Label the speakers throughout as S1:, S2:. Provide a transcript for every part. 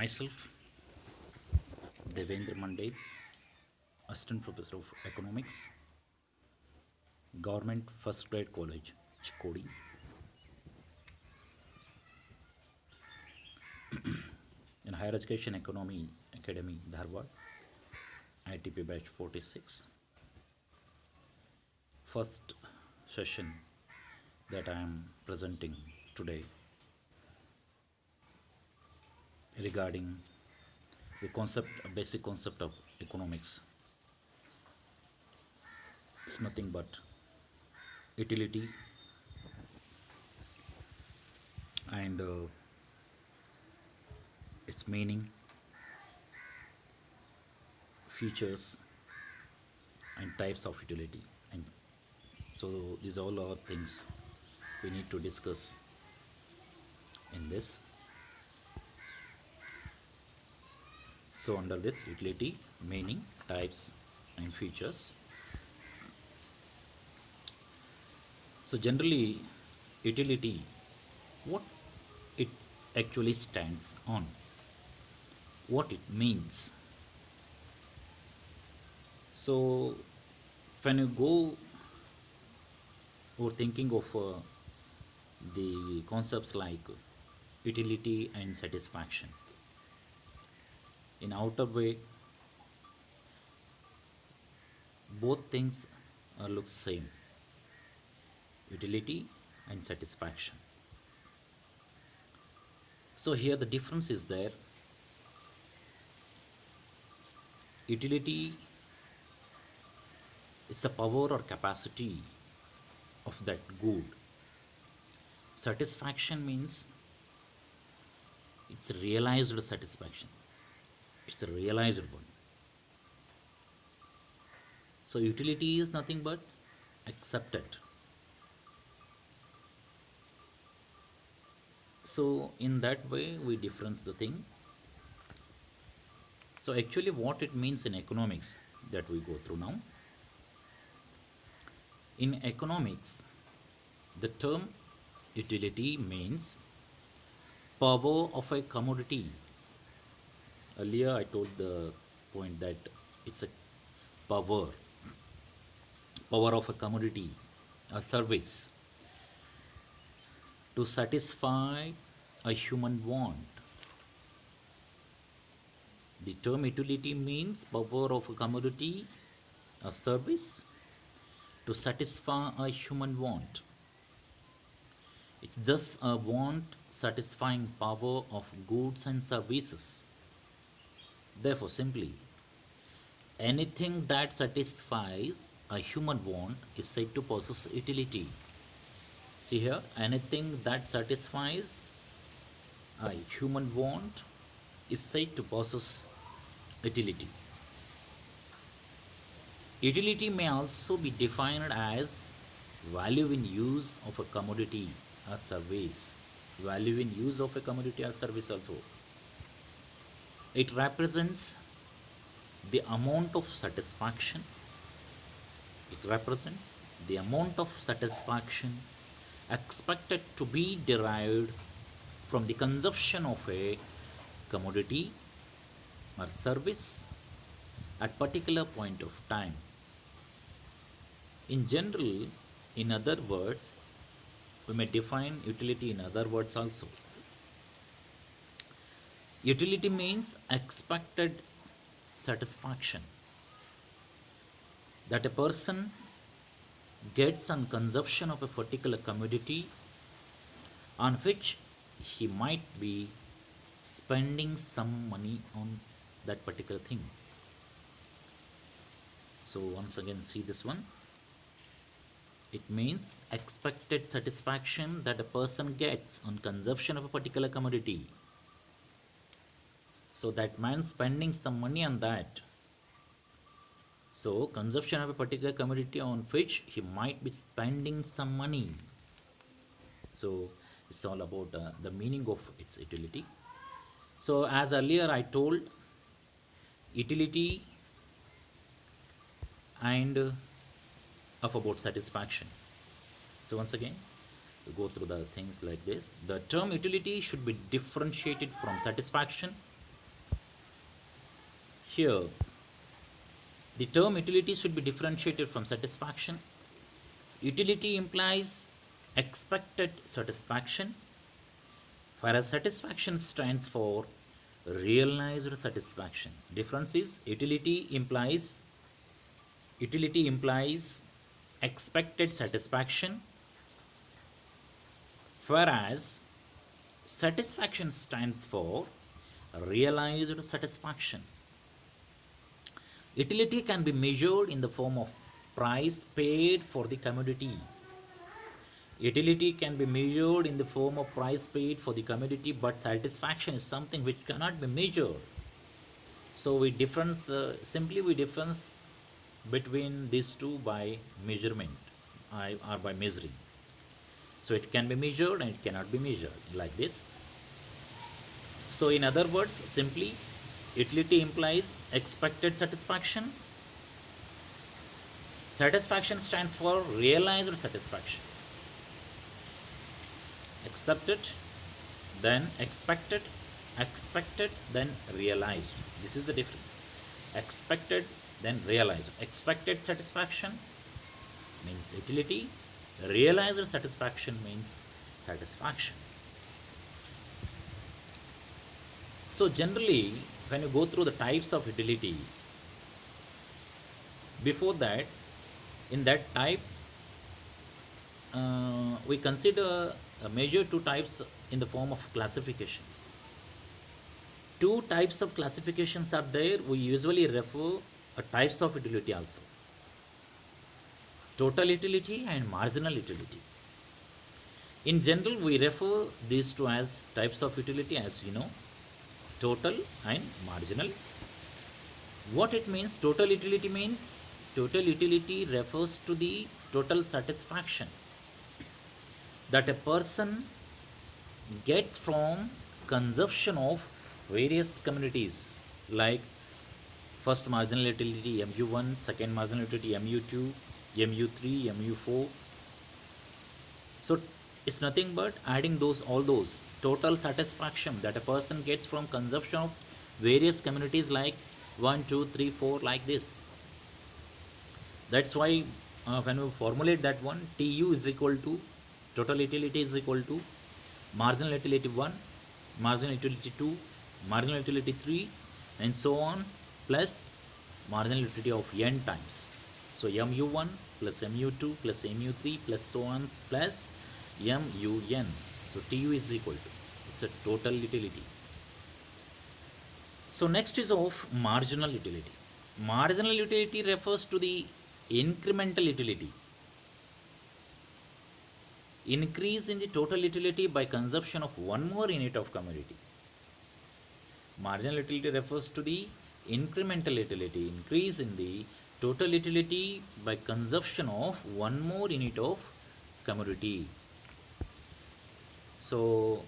S1: Myself, Devendra Mande, Assistant Professor of Economics, Government First Grade College, Chikodi, in Higher Education Economy Academy, Dharwad, ITP Batch 46. First session that I am presenting today regarding the concept, a basic concept of economics. It's nothing but utility and its meaning, features, and types of utility. And so these all are things we need to discuss in this. So under this utility, meaning, types, and features. So generally, utility, what it actually stands on, what it means. So when you go or thinking of the concepts like utility and satisfaction, in outer way, both things look same, utility and satisfaction. So here the difference is there. Utility is the power or capacity of that good. Satisfaction means it's a realized satisfaction. It's a realized one. So utility is nothing but accepted. So in that way we difference the thing. So actually what it means in economics that we go through now. In economics, the term utility means power of a commodity. Earlier I told the point that it's a power, power of a commodity, a service to satisfy a human want. The term utility means power of a commodity, a service to satisfy a human want. It's thus a want satisfying power of goods and services. Therefore, simply, anything that satisfies a human want is said to possess utility. See here, anything that satisfies a human want is said to possess utility. Utility may also be defined as value in use of a commodity or service. Value in use of a commodity or service also. It represents the amount of satisfaction. It represents the amount of satisfaction expected to be derived from the consumption of a commodity or service at particular point of time. In general, in other words, we may define utility in other words also. Utility means expected satisfaction that a person gets on consumption of a particular commodity on which he might be spending some money on that particular thing. So once again see this one. It means expected satisfaction that a person gets on consumption of a particular commodity. So that man spending some money on that. So consumption of a particular commodity on which he might be spending some money. So it's all about the meaning of its utility. So as earlier I told, utility and of about satisfaction. So once again, we go through the things like this. The term utility should be differentiated from satisfaction Here, the term utility should be differentiated from satisfaction. Utility implies expected satisfaction, whereas satisfaction stands for realized satisfaction. Difference is utility implies expected satisfaction, whereas satisfaction stands for realized satisfaction. Utility can be measured in the form of price paid for the commodity. Utility can be measured in the form of price paid for the commodity, but satisfaction is something which cannot be measured. So we difference between these two by measurement, or by measuring. So it can be measured and it cannot be measured like this. So in other words, simply, utility implies expected satisfaction. Satisfaction stands for realized satisfaction. Accepted, then expected, then realized. This is the difference. Expected, then realized. Expected satisfaction means utility, realized satisfaction means satisfaction. So generally, when you go through the types of utility, before that, in that type, we consider major two types in the form of classification. Two types of classifications are there. We usually refer types of utility also: total utility and marginal utility. In general, we refer these two as types of utility, as you know, total and marginal. What it means? Total utility refers to the total satisfaction that a person gets from consumption of various communities, like first marginal utility mu1, second marginal utility mu2, mu3, mu4. So it's nothing but adding all those total satisfaction that a person gets from consumption of various communities, like 1, 2, 3, 4, like this. That's why when we formulate that one, TU is equal to total utility is equal to marginal utility 1, marginal utility 2, marginal utility 3, and so on, plus marginal utility of n times. So mu1 plus mu2 plus mu3 plus so on plus mun. So TU is equal to, it's a total utility. So next is of marginal utility. Marginal utility refers to the incremental utility, increase in the total utility by consumption of one more unit of commodity. Marginal utility refers to the incremental utility, increase in the total utility by consumption of one more unit of commodity. So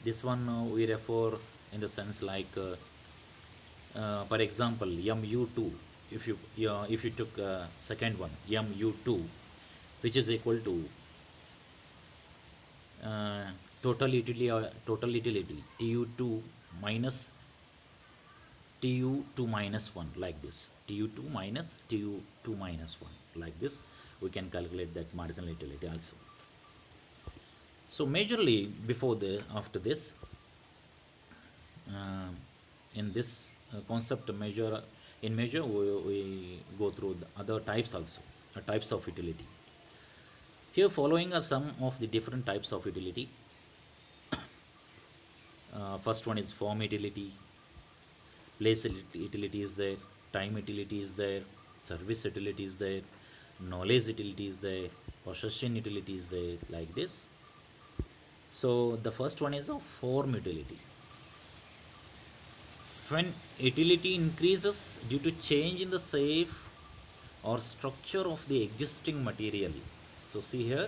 S1: this one we refer in the sense like, for example, mu2. If you took second one, mu2, which is equal to total utility tu2 minus tu2 minus 1, like this. Tu2 minus tu2 minus 1, like this. We can calculate that marginal utility also. So majorly after this, in this concept measure, we go through the other types also, types of utility. Here following are some of the different types of utility. First one is form utility, place utility is there, time utility is there, service utility is there, knowledge utility is there, possession utility is there, like this. So the first one is of form utility. When utility increases due to change in the shape or structure of the existing material. So see here,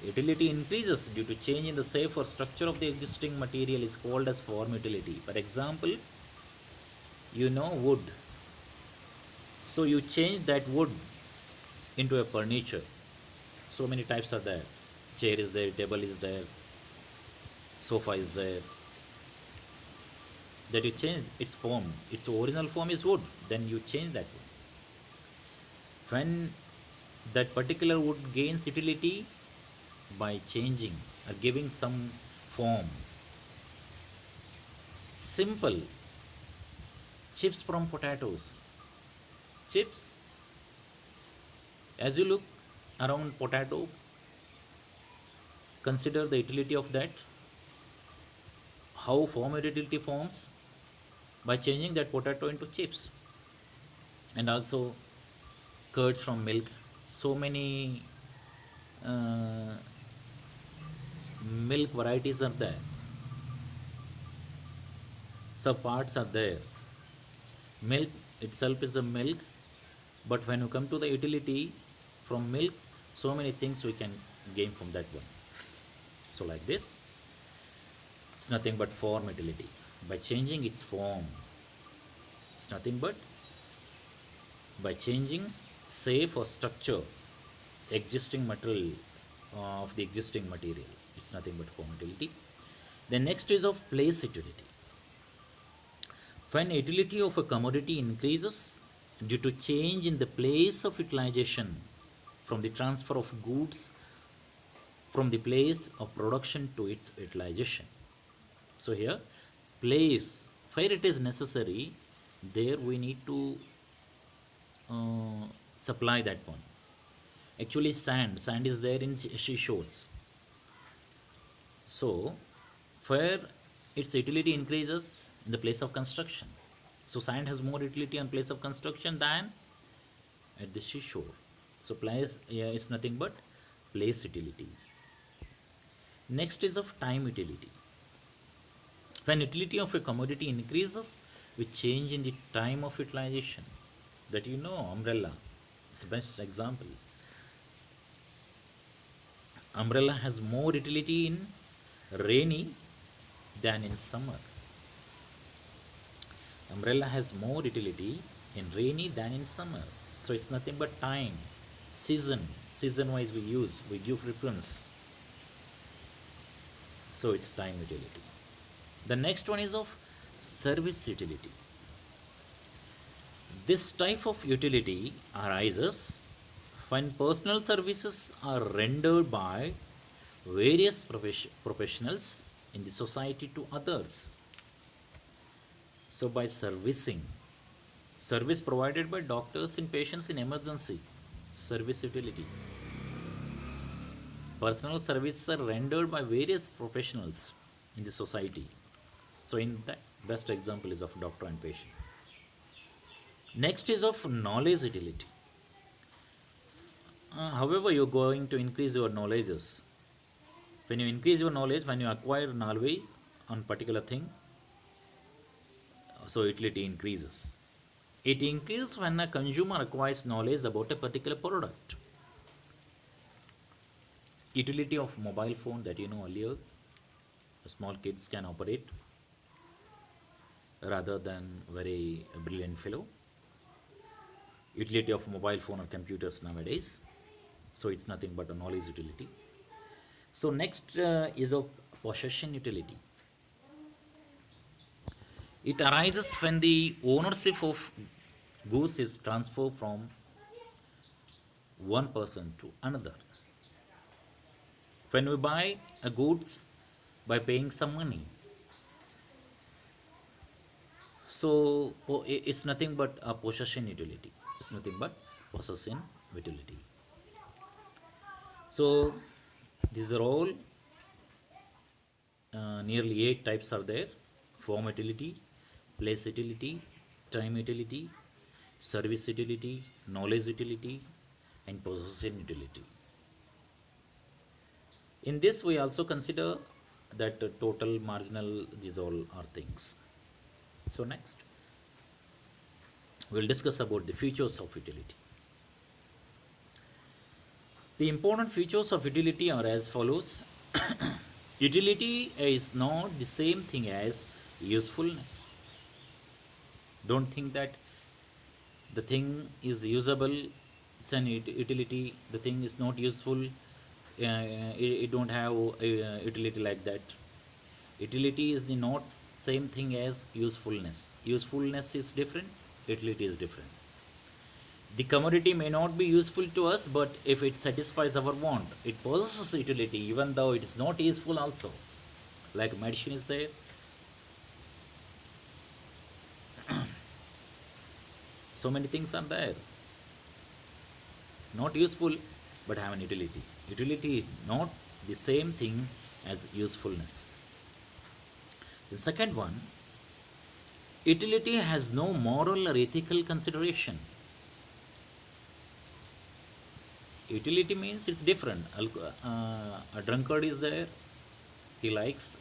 S1: utility increases due to change in the shape or structure of the existing material is called as form utility. For example, wood. So you change that wood into a furniture. So many types are there. Chair is there, table is there, sofa is there. that you change its form. Its original form is wood, then you change that wood. When that particular wood gains utility by changing or giving some form. Simple chips from potatoes. Chips, as you look around potato, consider the utility of that, how form utility forms by changing that potato into chips, and also curds from milk. So many uh, milk varieties are there, sub parts are there. Milk itself is a milk, but when you come to the utility from milk, so many things we can gain from that one. So like this, it's nothing but form utility. By changing its form, it's nothing but by changing shape or structure existing material of the existing material. It's nothing but form utility. The next is of place utility. When utility of a commodity increases due to change in the place of utilization from the transfer of goods from the place of production to its utilization. So here, place, where it is necessary, there we need to supply that one. Actually, sand is there in seashores. So, where its utility increases in the place of construction. So, sand has more utility on place of construction than at the seashore. So, place, yeah, is nothing but place utility. Next is of time utility. When utility of a commodity increases with change in the time of utilization, that you know, umbrella is the best example. Umbrella has more utility in rainy than in summer. Umbrella has more utility in rainy than in summer. So it's nothing but time, season wise we give preference. So it's time utility. The next one is of service utility. This type of utility arises when personal services are rendered by various professionals in the society to others. So, by service provided by doctors in patients in emergency, service utility. Personal services are rendered by various professionals in the society. So, in that, best example is of doctor and patient. Next is of knowledge utility. However, you're going to increase your knowledges. When you increase your knowledge, when you acquire knowledge on particular thing, so utility increases. It increases when a consumer acquires knowledge about a particular product. Utility of mobile phone that you know earlier, small kids can operate rather than very brilliant fellow. Utility of mobile phone or computers nowadays. So it's nothing but a knowledge utility. So next is of possession utility. It arises when the ownership of goods is transferred from one person to another. When we buy a goods by paying some money, so it's nothing but a possession utility. It's nothing but possession utility. So these are all nearly 8 types are there: form utility, place utility, time utility, service utility, knowledge utility, and possession utility. In this, we also consider that total, marginal, these all are things. So next, we'll discuss about the features of utility. The important features of utility are as follows. Utility is not the same thing as usefulness. Don't think that the thing is usable, it's an utility, the thing is not useful, it don't have a utility like that. Utility is the not same thing as usefulness. Usefulness is different, utility is different. The commodity may not be useful to us, but if it satisfies our want, it possesses utility even though it is not useful also. Like medicine is there. So many things are there. Not useful, but have an utility. Utility is not the same thing as usefulness. The second one, utility has no moral or ethical consideration. Utility means it's different. A drunkard is there, he likes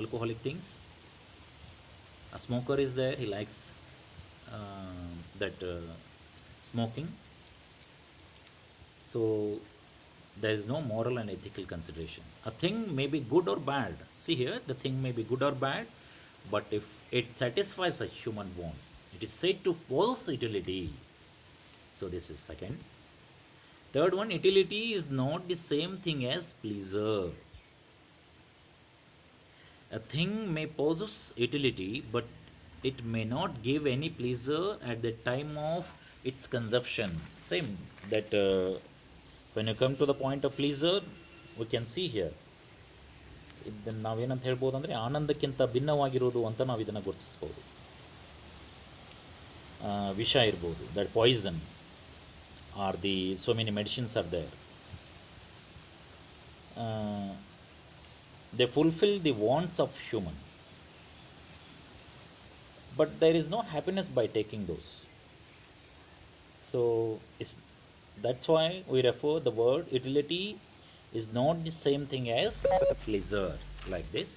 S1: alcoholic things. A smoker is there, he likes that smoking. So there is no moral and ethical consideration. A thing may be good or bad. See here, the thing may be good or bad, but if it satisfies a human want, it is said to possess utility. So this is second. Third one, utility is not the same thing as pleasure. A thing may possess utility, but it may not give any pleasure at the time of its consumption. Same that when you come to the point of pleasure, we can see here. ಇದನ್ನು ನಾವೇನಂತ ಹೇಳ್ಬೋದು ಅಂದರೆ ಆನಂದಕ್ಕಿಂತ ಭಿನ್ನವಾಗಿರೋದು ಅಂತ ನಾವು ಇದನ್ನು ಗುರುತಿಸ್ಬೋದು. ವಿಷ ಇರ್ಬೋದು, that poison are the so many medicines are there. They fulfill the wants of human, but there is no happiness by taking those. So that's why we refer the word utility is not the same thing as pleasure, like this.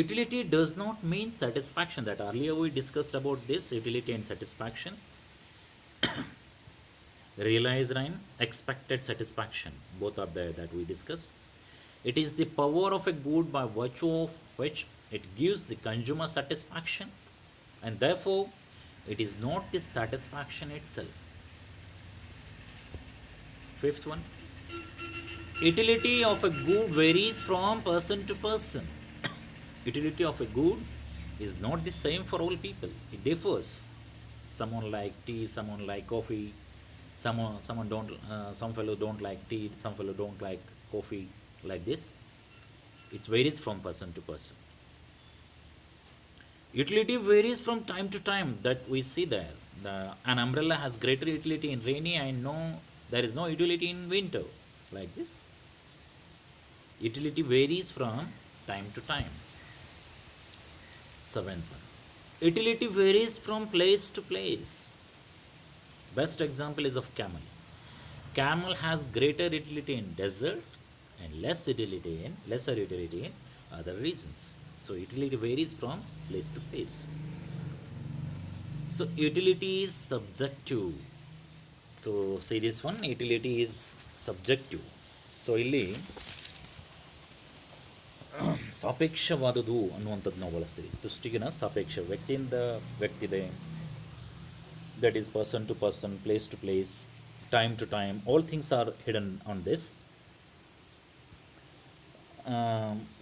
S1: Utility does not mean satisfaction. That earlier we discussed about this utility and satisfaction. Realized and expected satisfaction, both are there that we discussed. It is the power of a good by virtue of which it gives the consumer satisfaction, and therefore it is not the satisfaction itself. Fifth one, utility of a good varies from person to person. Utility of a good is not the same for all people. It differs. Someone like tea, someone like coffee. Someone don't. Some fellow don't like tea. Some fellow don't like coffee. Like this, it varies from person to person. Utility varies from time to time. That we see there. An umbrella has greater utility in rainy, and no, there is no utility in winter. Like this, utility varies from time to time. Seventh one, utility varies from place to place. Best example is of camel. Camel has greater utility in desert and lesser utility in other regions. So utility varies from place to place. So utility is subjective. So see this one, utility is subjective. So ಇಲ್ಲಿ ಸಾಪೇಕ್ಷವಾದುದು ಅನ್ನುವಂಥದ್ದು ನಾವು ಬಳಸ್ತೀವಿ. ತುಷ್ಟಿಗಿನ ಸಾಪೇಕ್ಷ, ವ್ಯಕ್ತಿಯಿಂದ ವ್ಯಕ್ತಿದೆ, that is person to person, place to place, time to time, all things are hidden on this.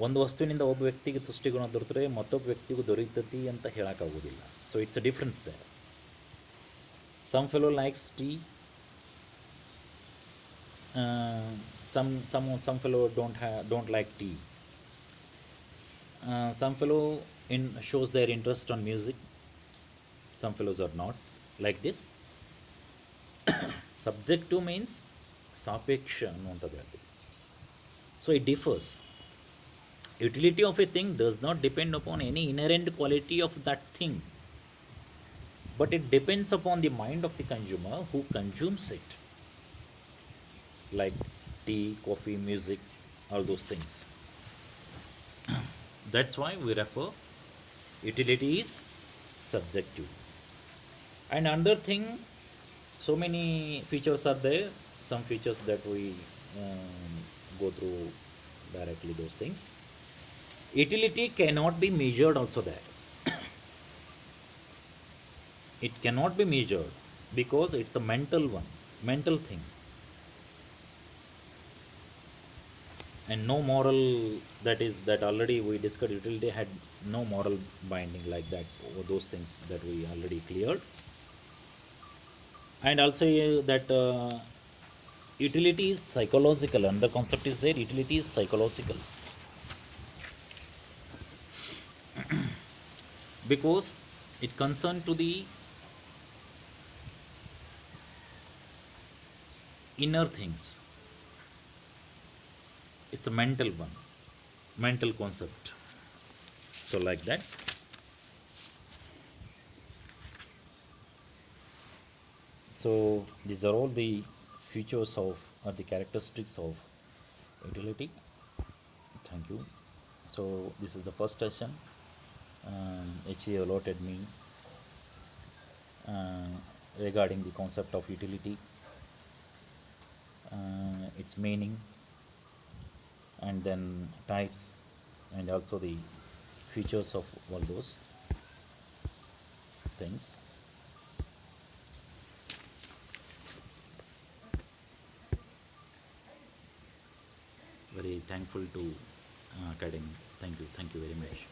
S1: ಒಂದು ವಸ್ತುವಿನಿಂದ ಒಬ್ಬ ವ್ಯಕ್ತಿಗೆ ತುಷ್ಟಿಗುಣ ದೊರೆತರೆ ಮತ್ತೊಬ್ಬ ವ್ಯಕ್ತಿಗೂ ದೊರೆಯುತ್ತದೆ ಅಂತ ಹೇಳೋಕ್ಕಾಗೋದಿಲ್ಲ. So it's a difference there. Some fellow likes tea, some fellow don't like tea. Some fellow shows their interest on music, some fellows are not. Like this, subjective means sapeksha ಅನ್ನುವಂಥದ್ದು ಹೇಳ್ತೀವಿ. So it differs. Utility of a thing does not depend upon any inherent quality of that thing, but it depends upon the mind of the consumer who consumes it, like tea, coffee, music, all those things. That's why we refer utility is subjective. And another thing, so many features are there. Some features that we go through directly, those things. Utility cannot be measured also there. It cannot be measured because it's a mental thing. and no moral, that is that already we discussed, utility had no moral binding like that, or those things that we already cleared. And also that utility is psychological, and the concept is there, utility is psychological, because it concerned to the inner things. It's a mental one, mental concept. So like that. So these are all the features of, or the characteristics of utility. Thank you. So this is the first session. HE allotted me uh, regarding the concept of utility, its meaning, and then types, and also the features of all those things. Very thankful to academy. Thank you very much.